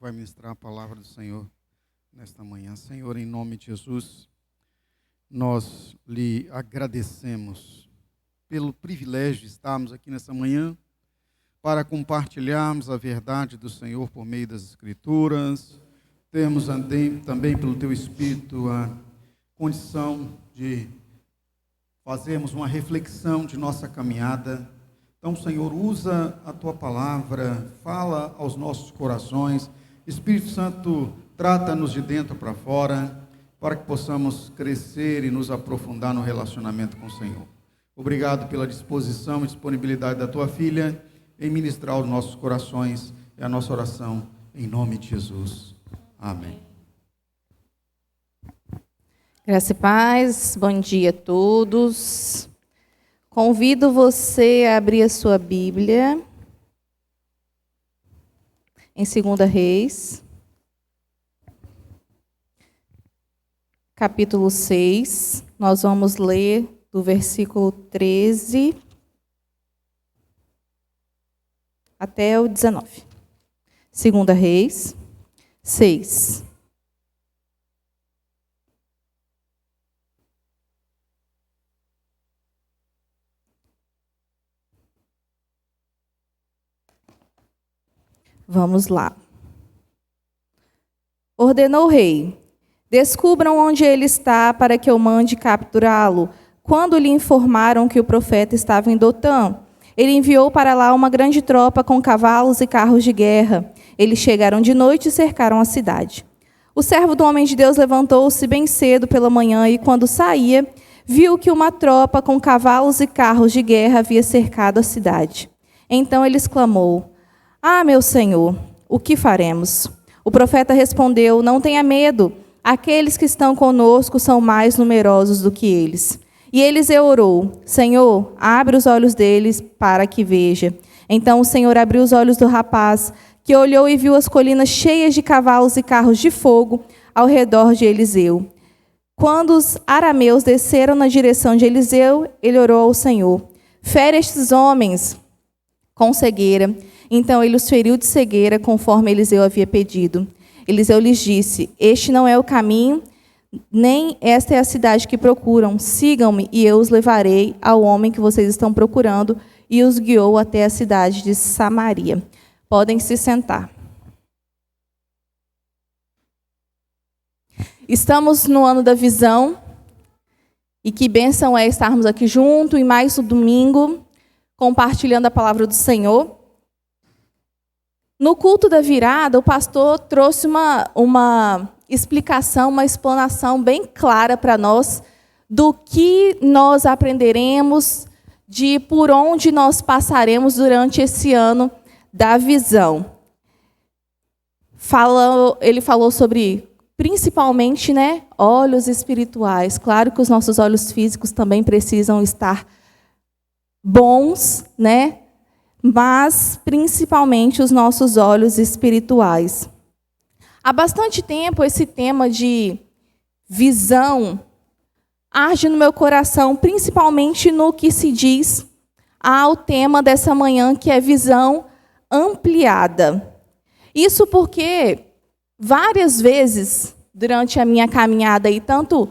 Vai ministrar a palavra do Senhor nesta manhã. Senhor, em nome de Jesus, nós lhe agradecemos pelo privilégio de estarmos aqui nessa manhã para compartilharmos a verdade do Senhor por meio das Escrituras. Temos também pelo Teu Espírito a condição de fazermos uma reflexão de nossa caminhada. Então, Senhor, usa a Tua palavra, fala aos nossos corações. Espírito Santo, trata-nos de dentro para fora, para que possamos crescer e nos aprofundar no relacionamento com o Senhor. Obrigado pela disposição e disponibilidade da Tua filha em ministrar aos nossos corações. É a nossa oração, em nome de Jesus. Amém. Graça e paz, bom dia a todos. Convido você a abrir a sua Bíblia em 2 Reis, capítulo 6. Nós vamos ler do versículo 13 até o 19. 2 Reis 6. Vamos lá. Ordenou o rei: descubram onde ele está para que eu mande capturá-lo. Quando lhe informaram que o profeta estava em Dotã, ele enviou para lá uma grande tropa com cavalos e carros de guerra. Eles chegaram de noite e cercaram a cidade. O servo do homem de Deus levantou-se bem cedo pela manhã e, quando saía, viu que uma tropa com cavalos e carros de guerra havia cercado a cidade. Então ele exclamou: "Ah, meu senhor, o que faremos?" O profeta respondeu: "Não tenha medo, aqueles que estão conosco são mais numerosos do que eles." E Eliseu orou: "Senhor, abre os olhos deles para que veja." Então o Senhor abriu os olhos do rapaz, que olhou e viu as colinas cheias de cavalos e carros de fogo ao redor de Eliseu. Quando os arameus desceram na direção de Eliseu, ele orou ao Senhor: "Fere estes homens com cegueira." Então ele os feriu de cegueira, conforme Eliseu havia pedido. Eliseu lhes disse: "Este não é o caminho, nem esta é a cidade que procuram. Sigam-me e eu os levarei ao homem que vocês estão procurando." E os guiou até a cidade de Samaria. Podem se sentar. Estamos no ano da visão. E que bênção é estarmos aqui juntos em mais um domingo, compartilhando a palavra do Senhor. No culto da virada, o pastor trouxe uma explicação, uma explanação bem clara para nós do que nós aprenderemos, de por onde nós passaremos durante esse ano da visão. Ele falou sobre, principalmente, olhos espirituais. Claro que os nossos olhos físicos também precisam estar bons, mas principalmente os nossos olhos espirituais. Há bastante tempo esse tema de visão arde no meu coração, principalmente no que se diz ao tema dessa manhã, que é visão ampliada. Isso porque várias vezes durante a minha caminhada, aí, tanto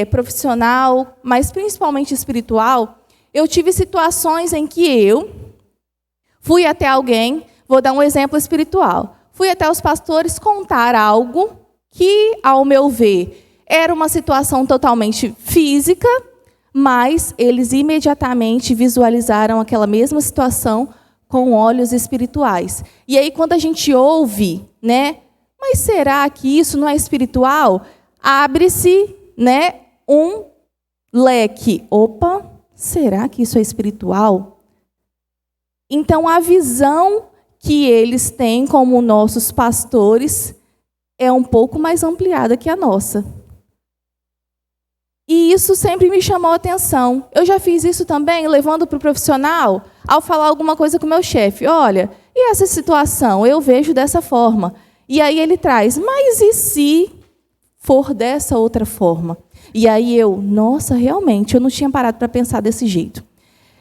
profissional, mas principalmente espiritual, eu tive situações em que eu fui até alguém, vou dar um exemplo espiritual, fui até os pastores contar algo que, ao meu ver, era uma situação totalmente física, mas eles imediatamente visualizaram aquela mesma situação com olhos espirituais. E aí, quando a gente ouve, mas será que isso não é espiritual? Abre-se, um leque. Opa, será que isso é espiritual? Então, a visão que eles têm como nossos pastores é um pouco mais ampliada que a nossa. E isso sempre me chamou a atenção. Eu já fiz isso também, levando para o profissional, ao falar alguma coisa com o meu chefe. Olha, e essa situação? Eu vejo dessa forma. E aí ele traz, mas e se for dessa outra forma? E aí nossa, realmente, eu não tinha parado para pensar desse jeito.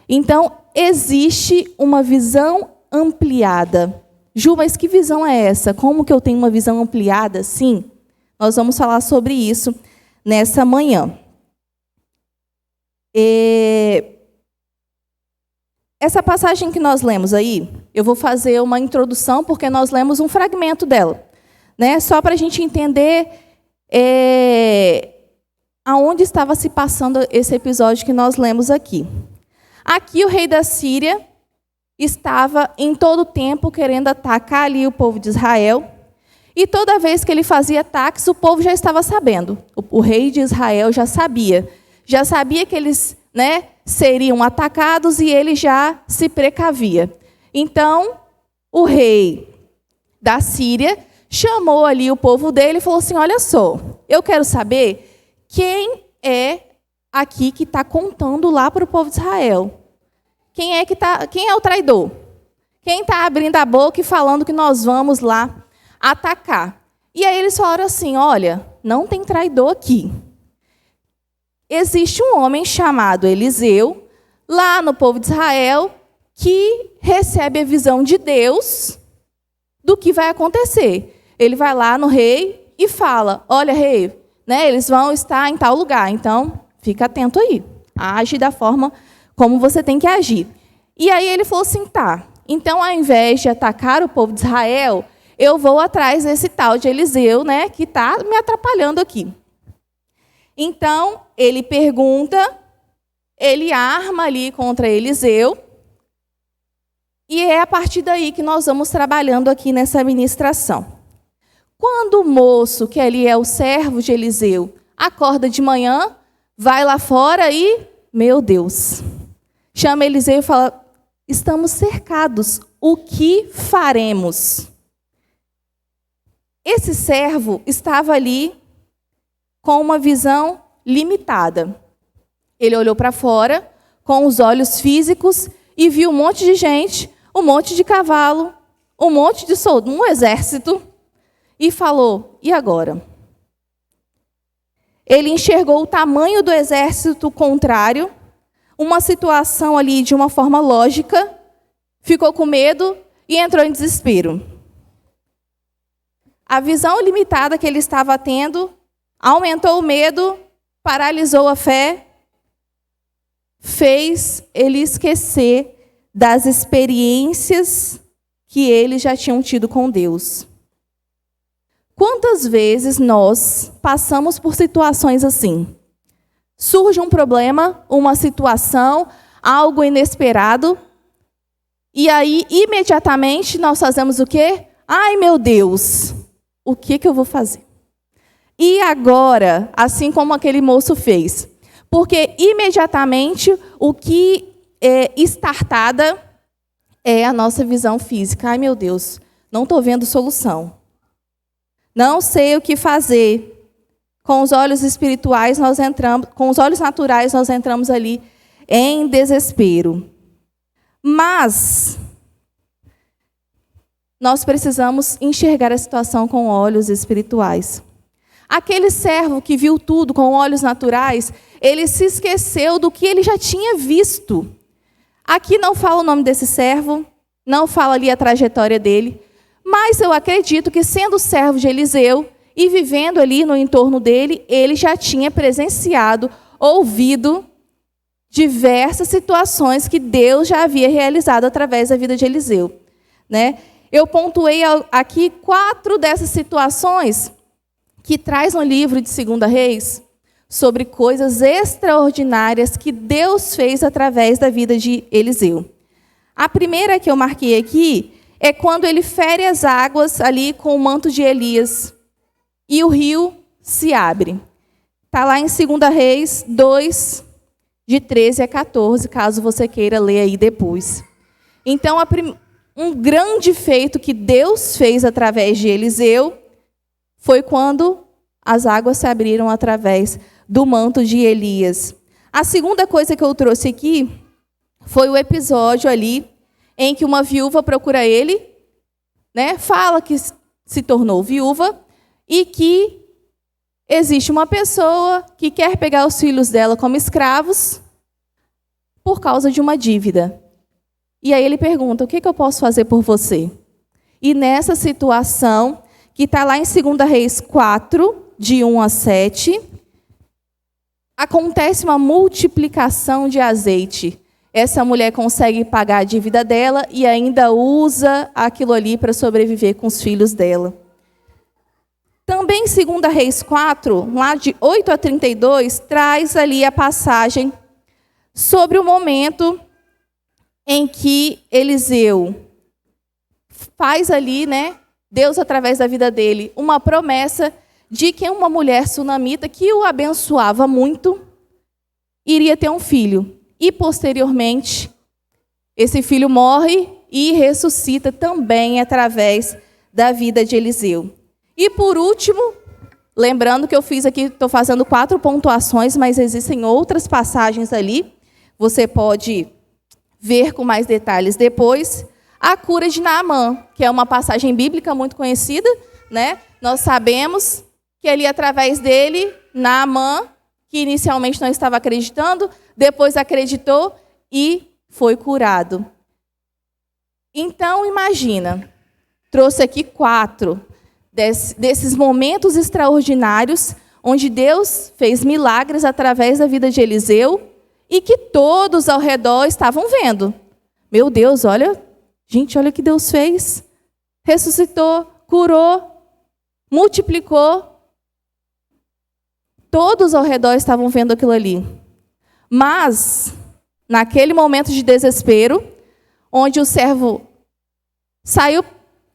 Então, existe uma visão ampliada. Ju, mas que visão é essa? Como que eu tenho uma visão ampliada assim? Nós vamos falar sobre isso nessa manhã. Essa passagem que nós lemos aí, eu vou fazer uma introdução, porque nós lemos um fragmento dela, né? Só para a gente entender aonde estava se passando esse episódio que nós lemos aqui. Aqui o rei da Síria estava em todo o tempo querendo atacar ali o povo de Israel, e toda vez que ele fazia ataques, o povo já estava sabendo. O rei de Israel já sabia que eles, né, seriam atacados, e ele já se precavia. Então, o rei da Síria chamou ali o povo dele e falou assim: olha só, eu quero saber quem é aqui que está contando lá para o povo de Israel. Quem é o traidor? Quem está abrindo a boca e falando que nós vamos lá atacar? E aí eles falaram assim: olha, não tem traidor aqui. Existe um homem chamado Eliseu, lá no povo de Israel, que recebe a visão de Deus do que vai acontecer. Ele vai lá no rei e fala: olha, rei, né, eles vão estar em tal lugar, então fica atento aí. Age da forma como você tem que agir. E aí ele falou assim: tá, então ao invés de atacar o povo de Israel, eu vou atrás desse tal de Eliseu, né, que está me atrapalhando aqui. Então, ele pergunta, ele arma ali contra Eliseu, e é a partir daí que nós vamos trabalhando aqui nessa ministração. Quando o moço, que ali é o servo de Eliseu, acorda de manhã, vai lá fora e, meu Deus, chama Eliseu e fala: estamos cercados, o que faremos? Esse servo estava ali com uma visão limitada. Ele olhou para fora com os olhos físicos e viu um monte de gente, um monte de cavalo, um monte de soldados, um exército, e falou: e agora? Ele enxergou o tamanho do exército contrário, uma situação ali de uma forma lógica, ficou com medo e entrou em desespero. A visão limitada que ele estava tendo aumentou o medo, paralisou a fé, fez ele esquecer das experiências que eles já tinham tido com Deus. Quantas vezes nós passamos por situações assim? Surge um problema, uma situação, algo inesperado, e aí imediatamente nós fazemos o quê? Ai, meu Deus, o que eu vou fazer? E agora, assim como aquele moço fez, porque imediatamente o que é startada é a nossa visão física. Ai, meu Deus, não estou vendo solução. Não sei o que fazer. Com os olhos espirituais nós entramos, com os olhos naturais nós entramos ali em desespero. Mas nós precisamos enxergar a situação com olhos espirituais. Aquele servo que viu tudo com olhos naturais, ele se esqueceu do que ele já tinha visto. Aqui não fala o nome desse servo, não fala ali a trajetória dele, mas eu acredito que, sendo servo de Eliseu e vivendo ali no entorno dele, ele já tinha presenciado, ouvido diversas situações que Deus já havia realizado através da vida de Eliseu, né? Eu pontuei aqui 4 dessas situações que traz no livro de 2 Reis sobre coisas extraordinárias que Deus fez através da vida de Eliseu. A primeira que eu marquei aqui é quando ele fere as águas ali com o manto de Elias e o rio se abre. Está lá em 2 Reis 2, de 13 a 14, caso você queira ler aí depois. Então, um grande feito que Deus fez através de Eliseu foi quando as águas se abriram através do manto de Elias. A segunda coisa que eu trouxe aqui foi o episódio ali em que uma viúva procura ele, né, fala que se tornou viúva e que existe uma pessoa que quer pegar os filhos dela como escravos por causa de uma dívida. E aí ele pergunta: o que eu posso fazer por você? E nessa situação, que está lá em 2 Reis 4, de 1 a 7, acontece uma multiplicação de azeite. Essa mulher consegue pagar a dívida dela e ainda usa aquilo ali para sobreviver com os filhos dela. Também em 2 Reis 4, lá de 8 a 32, traz ali a passagem sobre o momento em que Eliseu faz ali, né, Deus, através da vida dele, uma promessa de que uma mulher sunamita que o abençoava muito iria ter um filho. E, posteriormente, esse filho morre e ressuscita também através da vida de Eliseu. E, por último, lembrando que eu fiz aqui, estou fazendo 4 pontuações, mas existem outras passagens ali. Você pode ver com mais detalhes depois. A cura de Naamã, que é uma passagem bíblica muito conhecida, né? Nós sabemos que ali, através dele, Naamã, que inicialmente não estava acreditando, depois acreditou e foi curado. Então, imagina, trouxe aqui 4 desses momentos extraordinários, onde Deus fez milagres através da vida de Eliseu e que todos ao redor estavam vendo. Meu Deus, olha, gente, olha o que Deus fez. Ressuscitou, curou, multiplicou. Todos ao redor estavam vendo aquilo ali. Mas, naquele momento de desespero, onde o servo saiu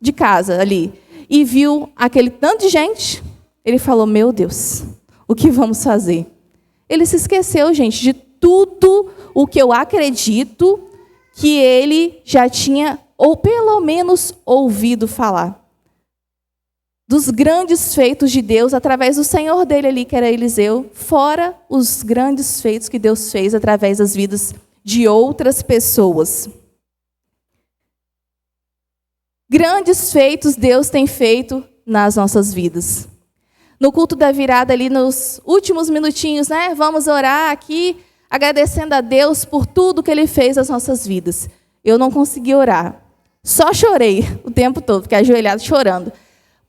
de casa ali e viu aquele tanto de gente, ele falou, meu Deus, o que vamos fazer? Ele se esqueceu, gente, de tudo o que eu acredito que ele já tinha, ou pelo menos, ouvido falar. Dos grandes feitos de Deus através do Senhor dele ali, que era Eliseu, fora os grandes feitos que Deus fez através das vidas de outras pessoas. Grandes feitos Deus tem feito nas nossas vidas. No culto da virada ali, nos últimos minutinhos, né? Vamos orar aqui, agradecendo a Deus por tudo que Ele fez nas nossas vidas. Eu não consegui orar. Só chorei o tempo todo, fiquei ajoelhado chorando.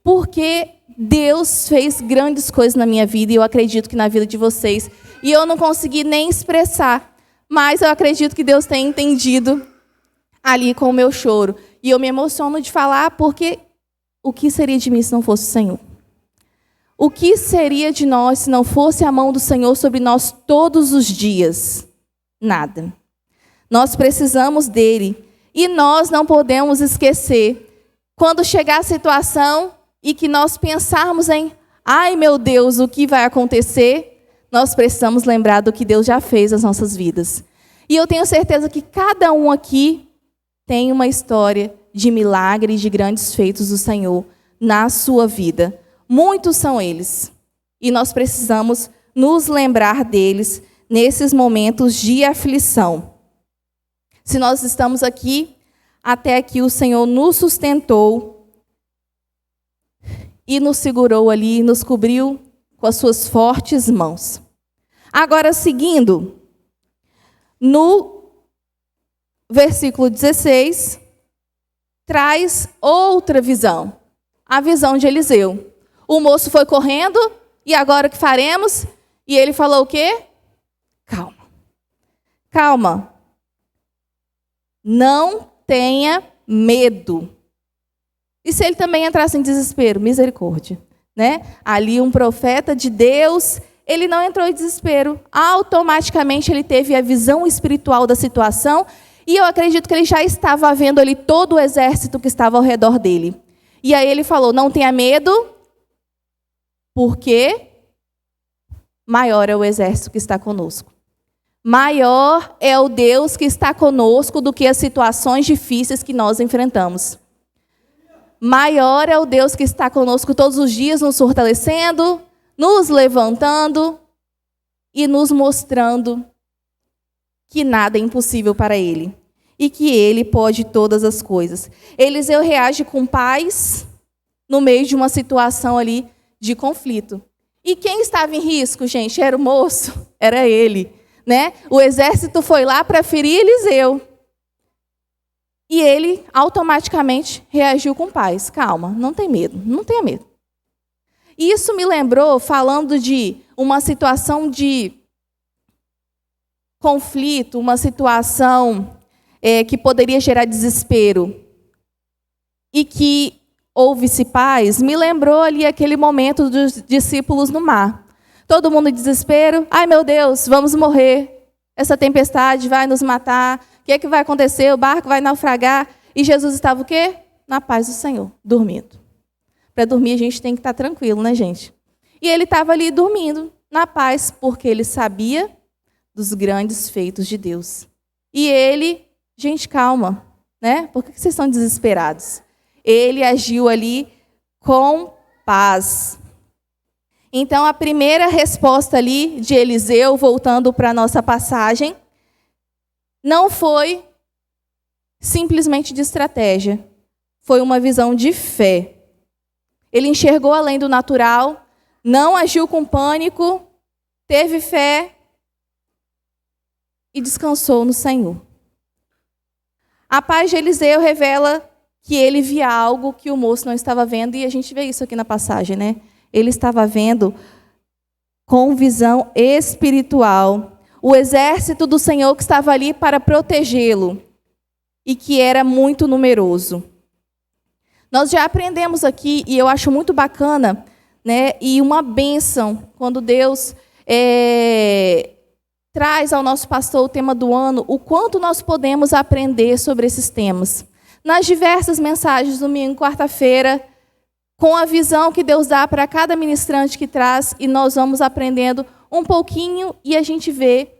Porque Deus fez grandes coisas na minha vida e eu acredito que na vida de vocês. E eu não consegui nem expressar, mas eu acredito que Deus tem entendido ali com o meu choro. E eu me emociono de falar porque o que seria de mim se não fosse o Senhor? O que seria de nós se não fosse a mão do Senhor sobre nós todos os dias? Nada. Nós precisamos dele e nós não podemos esquecer. Quando chegar a situação e que nós pensarmos em, ai meu Deus, o que vai acontecer? Nós precisamos lembrar do que Deus já fez nas nossas vidas. E eu tenho certeza que cada um aqui tem uma história de milagre e de grandes feitos do Senhor na sua vida. Muitos são eles. E nós precisamos nos lembrar deles nesses momentos de aflição. Se nós estamos aqui, até aqui o Senhor nos sustentou e nos segurou ali, nos cobriu com as suas fortes mãos. Agora, seguindo, no versículo 16, traz outra visão, a visão de Eliseu. O moço foi correndo, e agora o que faremos? E ele falou o quê? Calma. Calma. Não tenha medo. E se ele também entrasse em desespero? Misericórdia. Né? Ali um profeta de Deus, ele não entrou em desespero. Automaticamente ele teve a visão espiritual da situação e eu acredito que ele já estava vendo ali todo o exército que estava ao redor dele. E aí ele falou, não tenha medo, porque maior é o exército que está conosco. Maior é o Deus que está conosco do que as situações difíceis que nós enfrentamos. Maior é o Deus que está conosco todos os dias, nos fortalecendo, nos levantando e nos mostrando que nada é impossível para Ele e que Ele pode todas as coisas. Eliseu reage com paz no meio de uma situação ali de conflito. E quem estava em risco, gente? Era o moço, era ele. Né? O exército foi lá para ferir Eliseu. E ele automaticamente reagiu com paz. Calma, não tem medo, não tenha medo. E isso me lembrou, falando de uma situação de conflito, uma situação que poderia gerar desespero, e que houve-se paz, me lembrou ali aquele momento dos discípulos no mar. Todo mundo em desespero. Ai, meu Deus, vamos morrer. Essa tempestade vai nos matar. O que é que vai acontecer? O barco vai naufragar. E Jesus estava o quê? Na paz do Senhor, dormindo. Para dormir a gente tem que estar tranquilo, né, gente? E ele estava ali dormindo, na paz, porque ele sabia dos grandes feitos de Deus. E ele, gente, calma, né? Por que vocês estão desesperados? Ele agiu ali com paz. Então, a primeira resposta ali de Eliseu, voltando para a nossa passagem, não foi simplesmente de estratégia. Foi uma visão de fé. Ele enxergou além do natural, não agiu com pânico, teve fé e descansou no Senhor. A paz de Eliseu revela que ele via algo que o moço não estava vendo, e a gente vê isso aqui na passagem, né? Ele estava vendo com visão espiritual o exército do Senhor que estava ali para protegê-lo e que era muito numeroso. Nós já aprendemos aqui, e eu acho muito bacana, né? E uma bênção quando Deus traz ao nosso pastor o tema do ano, o quanto nós podemos aprender sobre esses temas. Nas diversas mensagens, domingo, quarta-feira, com a visão que Deus dá para cada ministrante que traz, e nós vamos aprendendo um pouquinho, e a gente vê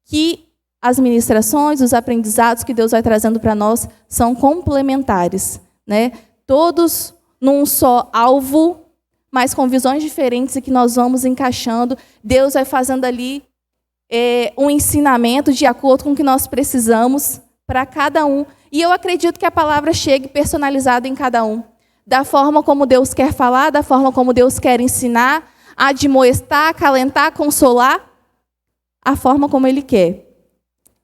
que as ministrações, os aprendizados que Deus vai trazendo para nós são complementares, né? Todos num só alvo, mas com visões diferentes, e que nós vamos encaixando. Deus vai fazendo ali um ensinamento de acordo com o que nós precisamos para cada um. E eu acredito que a palavra chegue personalizada em cada um. Da forma como Deus quer falar, da forma como Deus quer ensinar, admoestar, acalentar, consolar, a forma como Ele quer.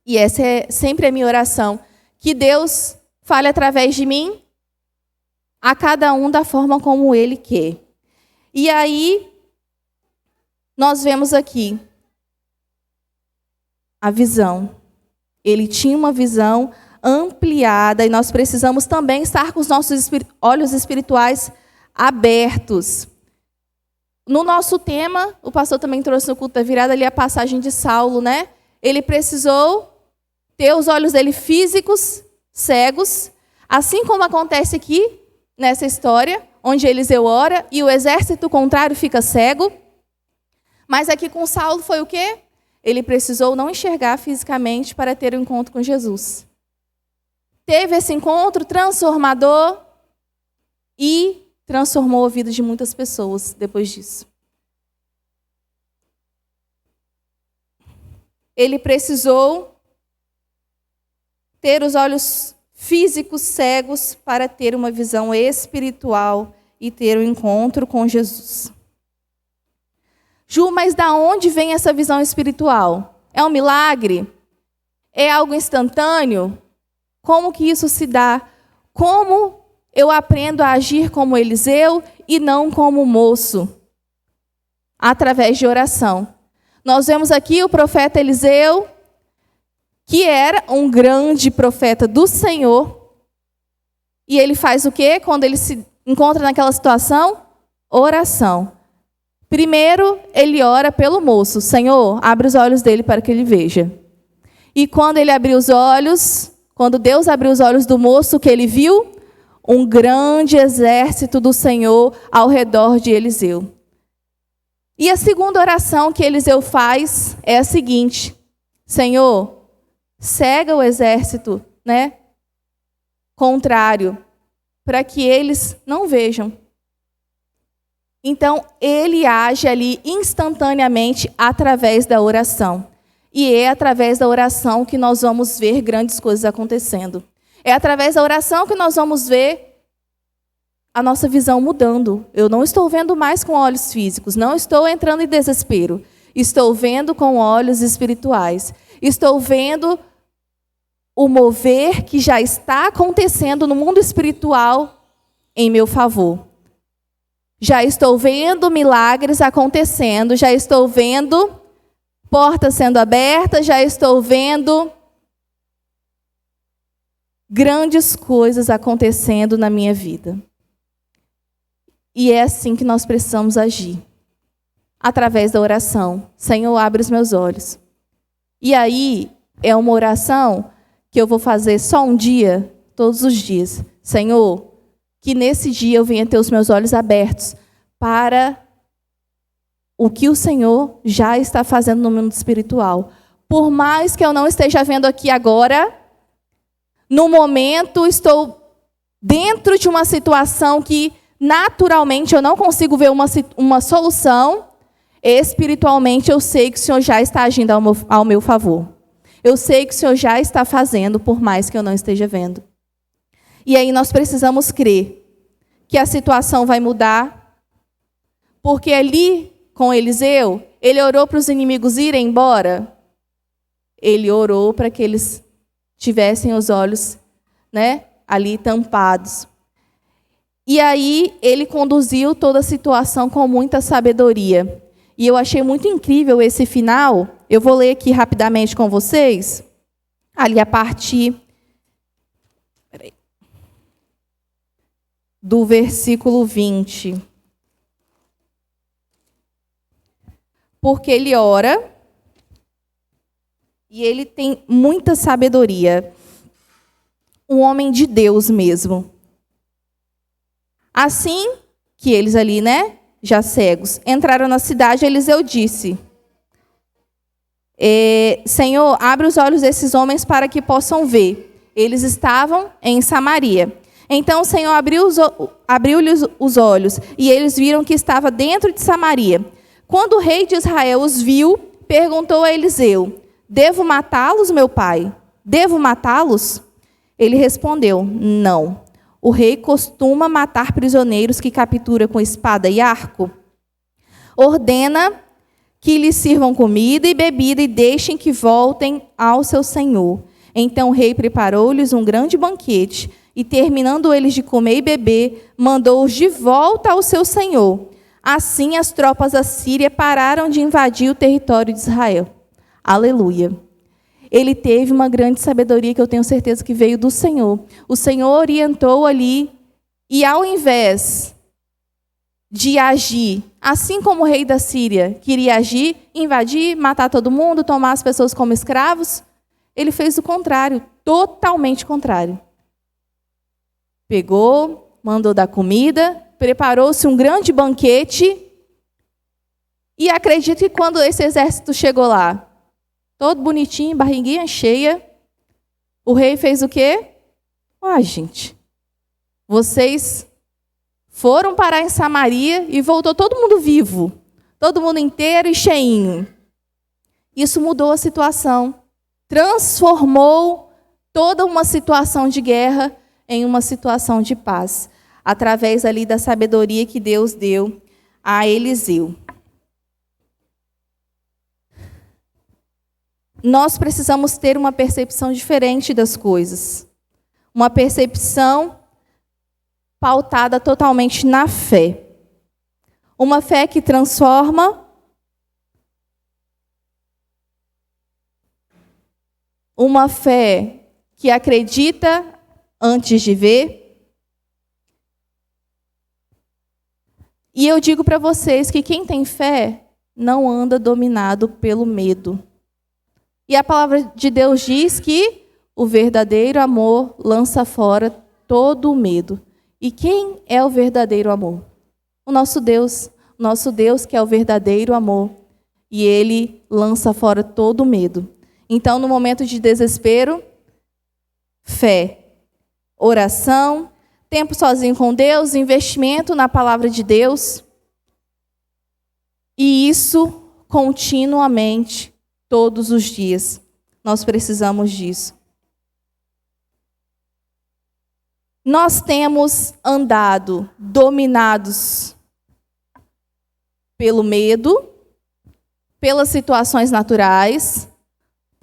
E essa é sempre a minha oração. Que Deus fale através de mim, a cada um da forma como Ele quer. E aí, nós vemos aqui a visão. Ele tinha uma visão ampliada, e nós precisamos também estar com os nossos olhos espirituais abertos. No nosso tema, o pastor também trouxe no culto da virada ali a passagem de Saulo, né? Ele precisou ter os olhos dele físicos cegos, assim como acontece aqui nessa história, onde Eliseu ora e o exército contrário fica cego. Mas aqui com Saulo foi o quê? Ele precisou não enxergar fisicamente para ter um encontro com Jesus. Teve esse encontro transformador e transformou a vida de muitas pessoas depois disso. Ele precisou ter os olhos físicos cegos para ter uma visão espiritual e ter um encontro com Jesus. Ju, mas da onde vem essa visão espiritual? É um milagre? É algo instantâneo? Como que isso se dá? Como eu aprendo a agir como Eliseu e não como moço? Através de oração. Nós vemos aqui o profeta Eliseu, que era um grande profeta do Senhor. E ele faz o quê quando ele se encontra naquela situação? Oração. Primeiro, ele ora pelo moço. Senhor, abre os olhos dele para que ele veja. E quando ele abriu os olhos, quando Deus abriu os olhos do moço, que ele viu? Um grande exército do Senhor ao redor de Eliseu. E a segunda oração que Eliseu faz é a seguinte: Senhor, cega o exército, né, contrário, para que eles não vejam. Então, ele age ali instantaneamente através da oração. E é através da oração que nós vamos ver grandes coisas acontecendo. É através da oração que nós vamos ver a nossa visão mudando. Eu não estou vendo mais com olhos físicos, não estou entrando em desespero. Estou vendo com olhos espirituais. Estou vendo o mover que já está acontecendo no mundo espiritual em meu favor. Já estou vendo milagres acontecendo, já estou vendo portas sendo abertas, já estou vendo grandes coisas acontecendo na minha vida. E é assim que nós precisamos agir. Através da oração. Senhor, abre os meus olhos. E aí, é uma oração que eu vou fazer só um dia, todos os dias. Senhor, que nesse dia eu venha ter os meus olhos abertos para o que o Senhor já está fazendo no mundo espiritual. Por mais que eu não esteja vendo aqui agora, no momento estou dentro de uma situação que naturalmente eu não consigo ver uma solução, espiritualmente eu sei que o Senhor já está agindo ao meu favor. Eu sei que o Senhor já está fazendo, por mais que eu não esteja vendo. E aí nós precisamos crer que a situação vai mudar, porque ali com Eliseu, ele orou para os inimigos irem embora. Ele orou para que eles tivessem os olhos, ali tampados. E aí ele conduziu toda a situação com muita sabedoria. E eu achei muito incrível esse final. Eu vou ler aqui rapidamente com vocês. Ali a partir do versículo 20. Porque ele ora e ele tem muita sabedoria. Um homem de Deus mesmo. Assim que eles ali, já cegos, entraram na cidade, Eliseu disse: Senhor, abre os olhos desses homens para que possam ver. Eles estavam em Samaria. Então o Senhor abriu-lhes os olhos, e eles viram que estava dentro de Samaria. Quando o rei de Israel os viu, perguntou a Eliseu: devo matá-los, meu pai? Devo matá-los? Ele respondeu: não. O rei costuma matar prisioneiros que captura com espada e arco. Ordena que lhes sirvam comida e bebida e deixem que voltem ao seu senhor. Então o rei preparou-lhes um grande banquete e, terminando eles de comer e beber, mandou-os de volta ao seu senhor. Assim as tropas da Síria pararam de invadir o território de Israel. Aleluia. Ele teve uma grande sabedoria que eu tenho certeza que veio do Senhor. O Senhor orientou ali e, ao invés de agir, assim como o rei da Síria queria agir, invadir, matar todo mundo, tomar as pessoas como escravos, ele fez o contrário, totalmente contrário. Pegou, mandou dar comida, preparou-se um grande banquete e acredito que quando esse exército chegou lá, todo bonitinho, barriguinha cheia, o rei fez o quê? Gente, vocês foram parar em Samaria e voltou todo mundo vivo, todo mundo inteiro e cheinho. Isso mudou a situação, transformou toda uma situação de guerra em uma situação de paz, através ali da sabedoria que Deus deu a Eliseu. Nós precisamos ter uma percepção diferente das coisas. Uma percepção pautada totalmente na fé. Uma fé que transforma. Uma fé que acredita antes de ver. E eu digo para vocês que quem tem fé não anda dominado pelo medo. E a palavra de Deus diz que o verdadeiro amor lança fora todo o medo. E quem é o verdadeiro amor? O nosso Deus que é o verdadeiro amor. E Ele lança fora todo o medo. Então, no momento de desespero, fé, oração, tempo sozinho com Deus, investimento na palavra de Deus. E isso continuamente, todos os dias. Nós precisamos disso. Nós temos andado dominados pelo medo, pelas situações naturais,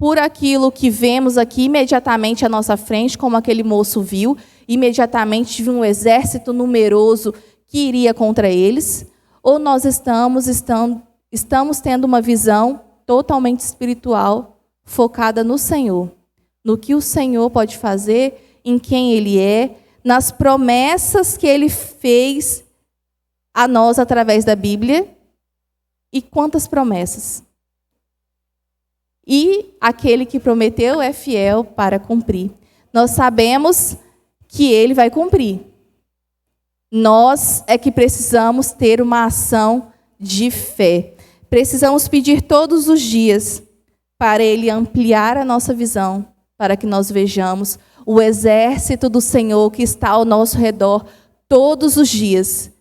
por aquilo que vemos aqui imediatamente à nossa frente, como aquele moço viu, imediatamente viu um exército numeroso que iria contra eles, ou nós estamos tendo uma visão totalmente espiritual, focada no Senhor, no que o Senhor pode fazer, em quem Ele é, nas promessas que Ele fez a nós através da Bíblia. E quantas promessas! E aquele que prometeu é fiel para cumprir. Nós sabemos que Ele vai cumprir. Nós é que precisamos ter uma ação de fé. Precisamos pedir todos os dias para Ele ampliar a nossa visão, para que nós vejamos o exército do Senhor que está ao nosso redor todos os dias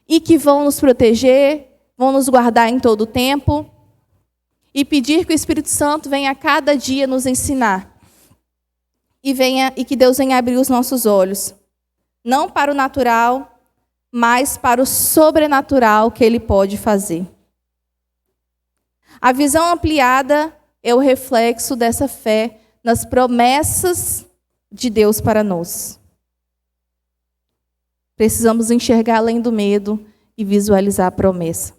e que vão nos proteger, vão nos guardar em todo o tempo, e pedir que o Espírito Santo venha a cada dia nos ensinar e que Deus venha abrir os nossos olhos, não para o natural, mas para o sobrenatural que Ele pode fazer. A visão ampliada é o reflexo dessa fé nas promessas de Deus para nós. Precisamos enxergar além do medo e visualizar a promessa.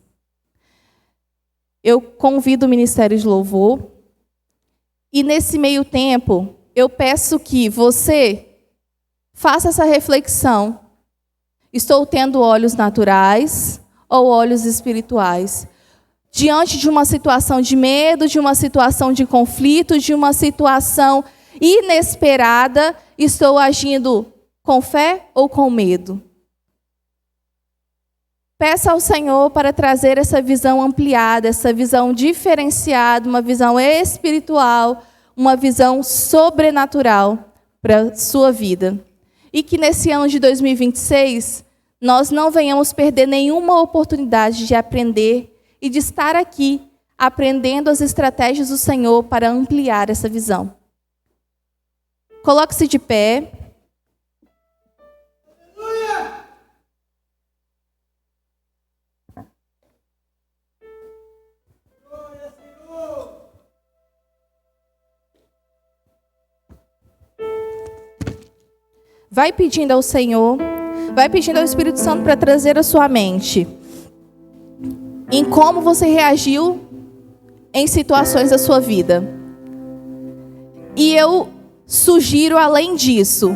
Eu convido o Ministério de Louvor e, nesse meio tempo, eu peço que você faça essa reflexão. Estou tendo olhos naturais ou olhos espirituais? Diante de uma situação de medo, de uma situação de conflito, de uma situação inesperada, estou agindo com fé ou com medo? Peça ao Senhor para trazer essa visão ampliada, essa visão diferenciada, uma visão espiritual, uma visão sobrenatural para a sua vida. E que nesse ano de 2026, nós não venhamos perder nenhuma oportunidade de aprender e de estar aqui, aprendendo as estratégias do Senhor para ampliar essa visão. Coloque-se de pé. Vai pedindo ao Senhor, vai pedindo ao Espírito Santo para trazer a sua mente em como você reagiu em situações da sua vida. E eu sugiro, além disso,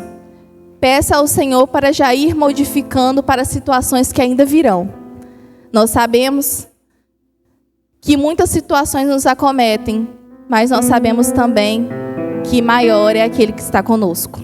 peça ao Senhor para já ir modificando para situações que ainda virão. Nós sabemos que muitas situações nos acometem, mas nós sabemos também que maior é aquele que está conosco.